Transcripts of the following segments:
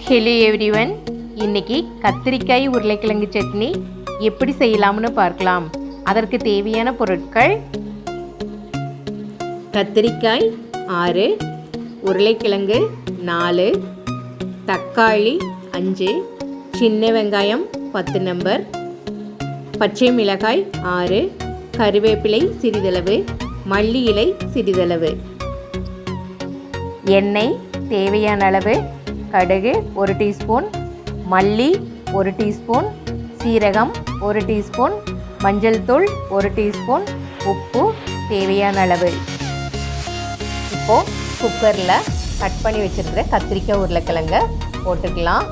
Hello everyone, இன்னைக்கு கத்திரிக்காய் உருளைக்கிழங்கு சட்னி எப்படி செய்யலாம்னு பார்க்கலாம். அதற்கு தேவையான பொருட்கள்: கத்திரிக்காய் 6, உருளைக்கிழங்கு 4, தக்காளி 5, சின்ன வெங்காயம் 10 நம்பர், பச்சை மிளகாய் 6, கருவேப்பிலை சிறிதளவு, மல்லி இலை சிறிதளவு, எண்ணெய் தேவையான அளவு, கடுகு 1 டீஸ்பூன், மல்லி 1 டீஸ்பூன், சீரகம் 1 டீஸ்பூன், மஞ்சள் தூள் 1 டீஸ்பூன், உப்பு தேவையான அளவு. இப்போது குக்கரில் கட் பண்ணி வச்சுருக்கிற கத்திரிக்காய் உருளைக்கிழங்க போட்டுக்கலாம்.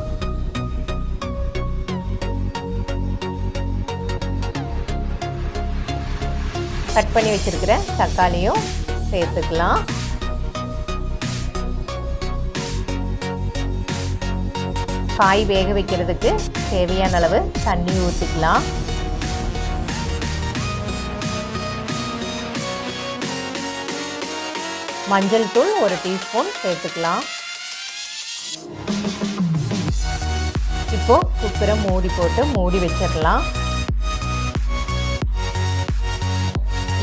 கட் பண்ணி வச்சுருக்கிற தக்காளியும் சேர்த்துக்கலாம். காய் வேக வைக்கிறதுக்கு தேவையான அளவு தண்ணி ஊற்றிக்கலாம். மஞ்சள் தூள் 1 டீஸ்பூன் சேர்த்துக்கலாம். இப்போ குக்கரை போட்டு மூடி வச்சிடலாம்.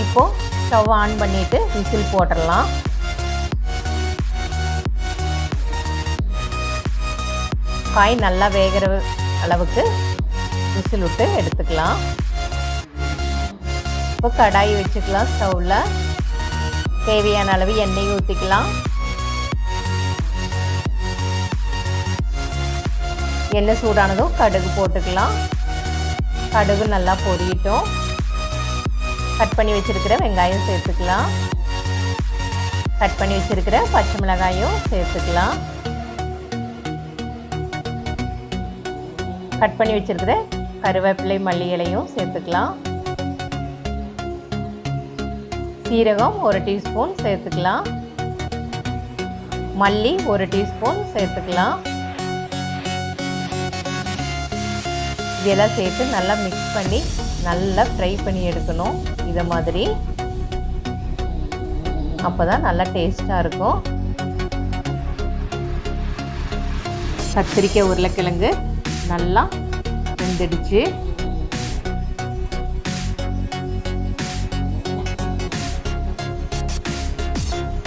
இப்போ ஸ்டவ் ஆன் பண்ணிட்டு விசில் போட்டுடலாம். காய் நல்லா வேகிற அளவுக்கு விசில் விட்டு எடுத்துக்கலாம். இப்போ கடாய் வச்சுக்கலாம். ஸ்டவ்வில் தேவையான அளவு எண்ணெய் ஊற்றிக்கலாம். எண்ணெய் சூடானதும் கடுகு போட்டுக்கலாம். கடுகு நல்லா பொரியட்டும். கட் பண்ணி வச்சுருக்கிற வெங்காயம் சேர்த்துக்கலாம். கட் பண்ணி வச்சுருக்கிற பச்சை மிளகாயும் சேர்த்துக்கலாம். கட் பண்ணி வச்சுருக்கிற கருவேப்பிலை மல்லி இலையும் சேர்த்துக்கலாம். சீரகம் 1 டீஸ்பூன் சேர்த்துக்கலாம். மல்லி 1 டீஸ்பூன் சேர்த்துக்கலாம். இதெல்லாம் சேர்த்து நல்லா மிக்ஸ் பண்ணி நல்லா ஃப்ரை பண்ணி எடுக்கணும். இதை மாதிரி அப்போ தான் நல்லா டேஸ்ட்டாக இருக்கும். கத்திரிக்காய் உருளைக்கிழங்கு நல்லா வெந்துடுச்சு.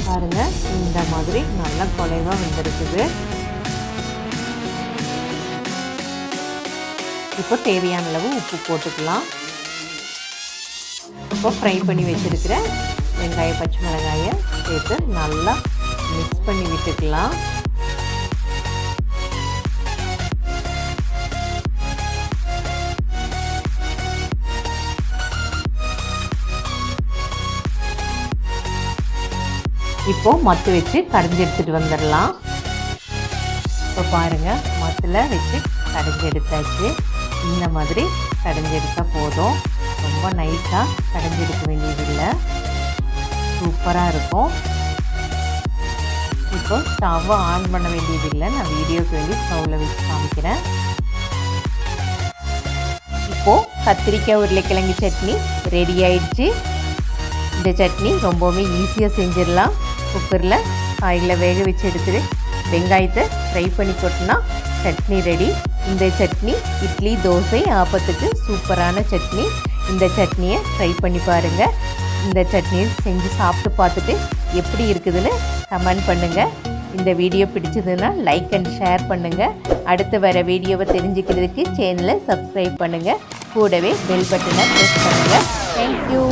பாருங்க, இந்த மாதிரி நல்லா குலைவாக வெந்திருக்குது. இப்போ தேவையான அளவு உப்பு போட்டுக்கலாம். இப்போ ஃப்ரை பண்ணி வச்சிருக்கிற வெங்காயம் பச்சை மிளகாயை சேர்த்து நல்லா மிக்ஸ் பண்ணி விட்டுக்கலாம். இப்போது மத்து வச்சு கடைஞ்சி எடுத்துகிட்டு வந்துடலாம். இப்போ பாருங்கள், மத்தில் வச்சு கடைஞ்சி எடுத்தாச்சு. இந்த மாதிரி கடைஞ்சி எடுத்தால் போதும். ரொம்ப நைஸாக கடைஞ்சி எடுக்க வேண்டியதில்லை. சூப்பராக இருக்கும். இப்போ ஸ்டவ்வை ஆன் பண்ண வேண்டியதில்லை. நான் வீடியோக்கு வேண்டி ஸ்டவ்வில் வச்சு காமிக்கிறேன். இப்போது கத்திரிக்காய் உருளைக்கிழங்கு சட்னி ரெடி ஆயிடுச்சு. இந்த சட்னி ரொம்பவுமே ஈஸியாக செஞ்சிடலாம். குக்கரில் காய்களை வேக வச்சு எடுத்துட்டு வெங்காயத்தை ஃப்ரை பண்ணி கொட்டினா சட்னி ரெடி. இந்த சட்னி இட்லி, தோசை, ஆப்பத்துக்கு சூப்பரான சட்னி. இந்த சட்னியை ட்ரை பண்ணி பாருங்கள். இந்த சட்னியை செஞ்சு சாப்பிட்டு பார்த்துட்டு எப்படி இருக்குதுன்னு கமெண்ட் பண்ணுங்கள். இந்த வீடியோ பிடிச்சதுன்னா லைக் அண்ட் ஷேர் பண்ணுங்கள். அடுத்து வர வீடியோவை தெரிஞ்சுக்கிறதுக்கு சேனலை சப்ஸ்கிரைப் பண்ணுங்கள். கூடவே பெல் பட்டனை ப்ரெஸ் பண்ணுங்கள். தேங்க்யூ.